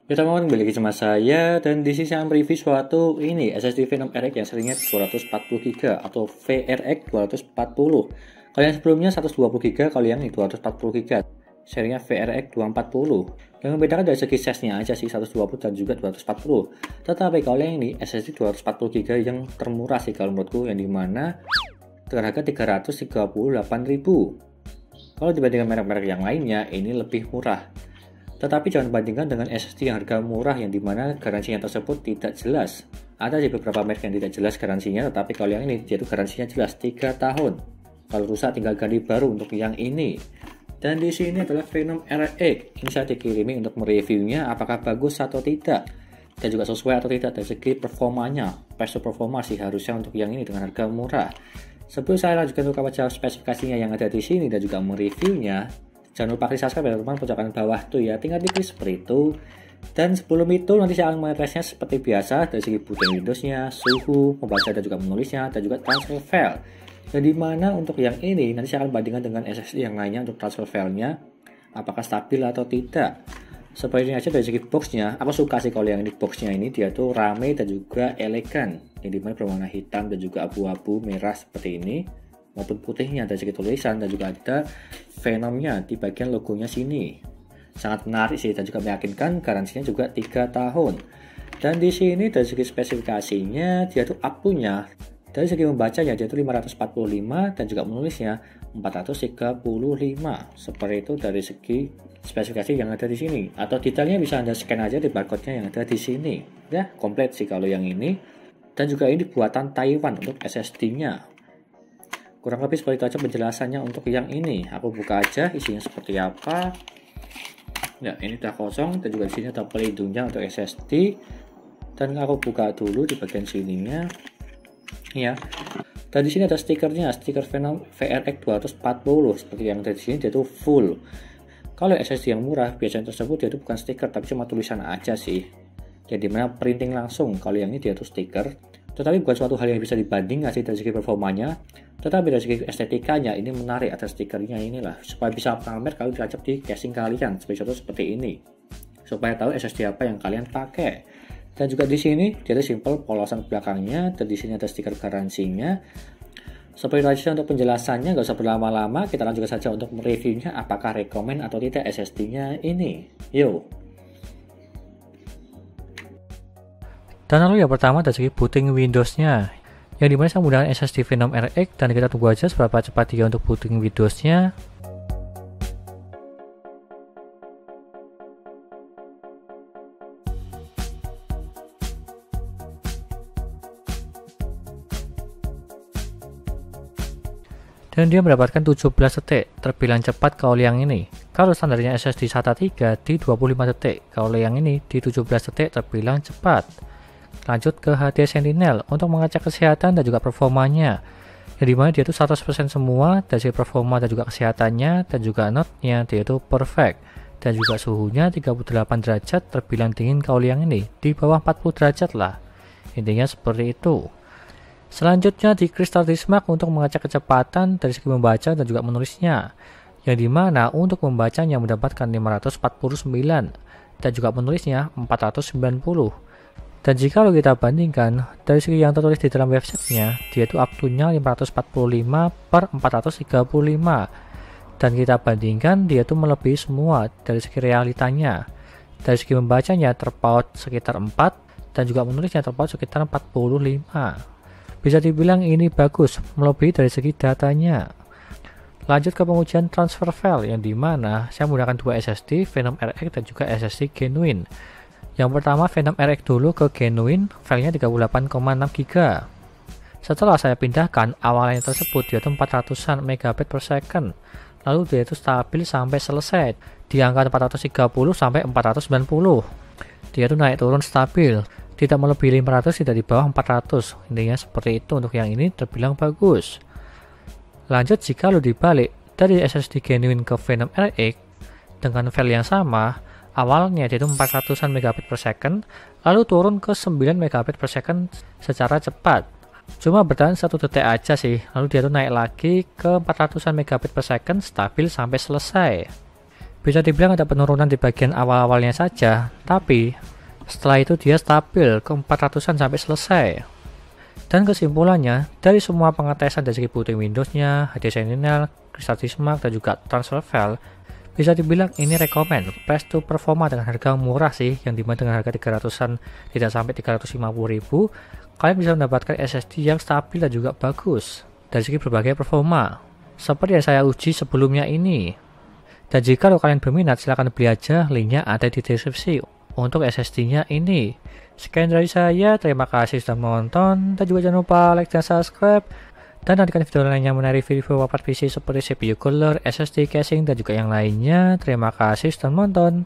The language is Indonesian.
Ya teman-teman, kembali lagi sama saya dan di sini saya mereview suatu ini SSD Phenom RX yang serinya 240GB atau VRX 240. Kalau yang sebelumnya 120GB, kalau yang ini 240GB. Serinya VRX 240. Yang membedakan dari segi size-nya aja sih 120 dan juga 240. Tetapi kalau yang ini SSD 240GB yang termurah sih kalau menurutku, yang dimana terharga 338.000. Kalau dibandingkan merek-merek yang lainnya ini lebih murah. Tetapi jangan bandingkan dengan SSD yang harga murah yang dimana garansinya tersebut tidak jelas. Ada di beberapa merek yang tidak jelas garansinya, tetapi kalau yang ini dia itu garansinya jelas 3 tahun. Kalau rusak tinggal ganti baru untuk yang ini. Dan di sini adalah Phenom RX. Ini saya dikirimi untuk mereviewnya apakah bagus atau tidak. Dan juga sesuai atau tidak dari segi performanya. Performa sih harusnya untuk yang ini dengan harga murah. Sebelum saya lanjutkan untuk baca spesifikasinya yang ada di sini dan juga mereviewnya, jangan lupa klik subscribe ya teman-teman, pojokan bawah tuh ya, tinggal diklik seperti itu. Dan sebelum itu nanti saya akan mengetesnya seperti biasa dari segi booting Windowsnya, suhu, membaca dan juga menulisnya, dan juga transfer file. Dan dimana untuk yang ini nanti saya akan bandingkan dengan SSD yang lainnya untuk transfer filenya, apakah stabil atau tidak. Seperti ini aja dari segi boxnya, aku suka sih kalau yang ini boxnya ini dia tuh rame dan juga elegan, yang dimana berwarna hitam dan juga abu-abu merah seperti ini, maupun putihnya dari segi tulisan, dan juga ada Phenomnya di bagian logonya sini. Sangat menarik sih dan juga meyakinkan, garansinya juga 3 tahun. Dan di sini dari segi spesifikasinya dia tuh up-to-nya dari segi membacanya dia tuh 545 dan juga menulisnya 435. Seperti itu dari segi spesifikasi yang ada di sini. Atau detailnya bisa Anda scan aja di barcode-nya yang ada di sini. Ya, komplit sih kalau yang ini. Dan juga ini buatan Taiwan untuk SSD-nya. Kurang lebih seperti itu aja penjelasannya untuk yang ini. Aku buka aja isinya seperti apa. Ya, ini udah kosong dan juga di sini ada pelindungnya untuk SSD. Dan aku buka dulu di bagian sininya. Ya. Dan di sini ada stikernya, stiker Phenom VRX 240 seperti yang ada di sini, dia itu full. Kalau SSD yang murah biasanya tersebut dia itu bukan stiker tapi cuma tulisan aja sih. Jadi dimana printing langsung. Kalau yang ini dia itu stiker. Tetapi bukan suatu hal yang bisa dibandingkan sih dari segi performanya. Tetapi dari segi estetikanya ini menarik, ada stikernya inilah. Supaya bisa pamer kalau ditancap di casing kalian. Seperti ini. Supaya tahu SSD apa yang kalian pakai. Dan juga di sini dia ada simple polosan belakangnya. Dan di sini ada stiker garansinya. Seperti itu aja untuk penjelasannya, gak usah berlama-lama. Kita lanjutkan saja untuk mereviewnya apakah rekomen atau tidak SSD-nya ini. Yuk. Dan lalu yang pertama dari segi booting Windows-nya, yang dimana saya menggunakan SSD Phenom RX, dan kita tunggu aja seberapa cepat dia untuk booting Windows-nya. Dan dia mendapatkan 17 detik, terbilang cepat kalau yang ini. Kalau standarnya SSD SATA 3 di 25 detik, kalau yang ini di 17 detik terbilang cepat. Lanjut ke HD Sentinel untuk mengecek kesehatan dan juga performanya. Yang dimana dia itu 100% semua dari segi performa dan juga kesehatannya, dan juga notnya dia itu perfect. Dan juga suhunya 38 derajat terbilang dingin kalau yang ini, di bawah 40 derajat lah. Intinya seperti itu. Selanjutnya di Crystal Mark untuk mengecek kecepatan dari segi membaca dan juga menulisnya. Yang dimana untuk membacanya mendapatkan 549 dan juga menulisnya 490. Dan jika kita bandingkan dari segi yang tertulis di dalam websitenya, dia itu up-to-nya 545 per 435. Dan kita bandingkan dia itu melebihi semua dari segi realitanya. Dari segi membacanya terpaut sekitar 4 dan juga menulisnya terpaut sekitar 45. Bisa dibilang ini bagus, melebihi dari segi datanya. Lanjut ke pengujian transfer file, yang dimana saya menggunakan dua SSD, Phenom RX dan juga SSD Genuine. Yang pertama Phenom RX dulu ke Genuine, filenya 38,6 GB. Setelah saya pindahkan, awalnya tersebut dia itu 400-an MB per second. Lalu dia itu stabil sampai selesai di angka 430 sampai 490. Dia itu naik turun stabil, tidak melebihi 500, tidak di bawah 400. Intinya seperti itu untuk yang ini terbilang bagus. Lanjut jika lo dibalik dari SSD Genuine ke Phenom RX dengan file yang sama, awalnya dia itu 400-an MB per second, lalu turun ke 9 MB per second secara cepat. Cuma bertahan 1 detik aja sih, lalu dia tuh naik lagi ke 400-an MB per second stabil sampai selesai. Bisa dibilang ada penurunan di bagian awal-awalnya saja, tapi setelah itu dia stabil ke 400-an sampai selesai. Dan kesimpulannya, dari semua pengetesan dari segi booting Windows-nya, HD Sentinel, Crystal Mark, dan juga transfer file, bisa dibilang ini rekomend price to performa dengan harga murah sih, yang dimana dengan harga 300-an tidak sampai 350.000, kalian bisa mendapatkan SSD yang stabil dan juga bagus dari segi berbagai performa, seperti yang saya uji sebelumnya ini. Dan jika kalian berminat, silahkan beli aja, linknya ada di deskripsi untuk SSD-nya ini. Sekian dari saya, terima kasih sudah menonton, dan juga jangan lupa like dan subscribe. Dan nantikan video lainnya mengenai review papan PC seperti CPU cooler, SSD casing, dan juga yang lainnya. Terima kasih sudah menonton.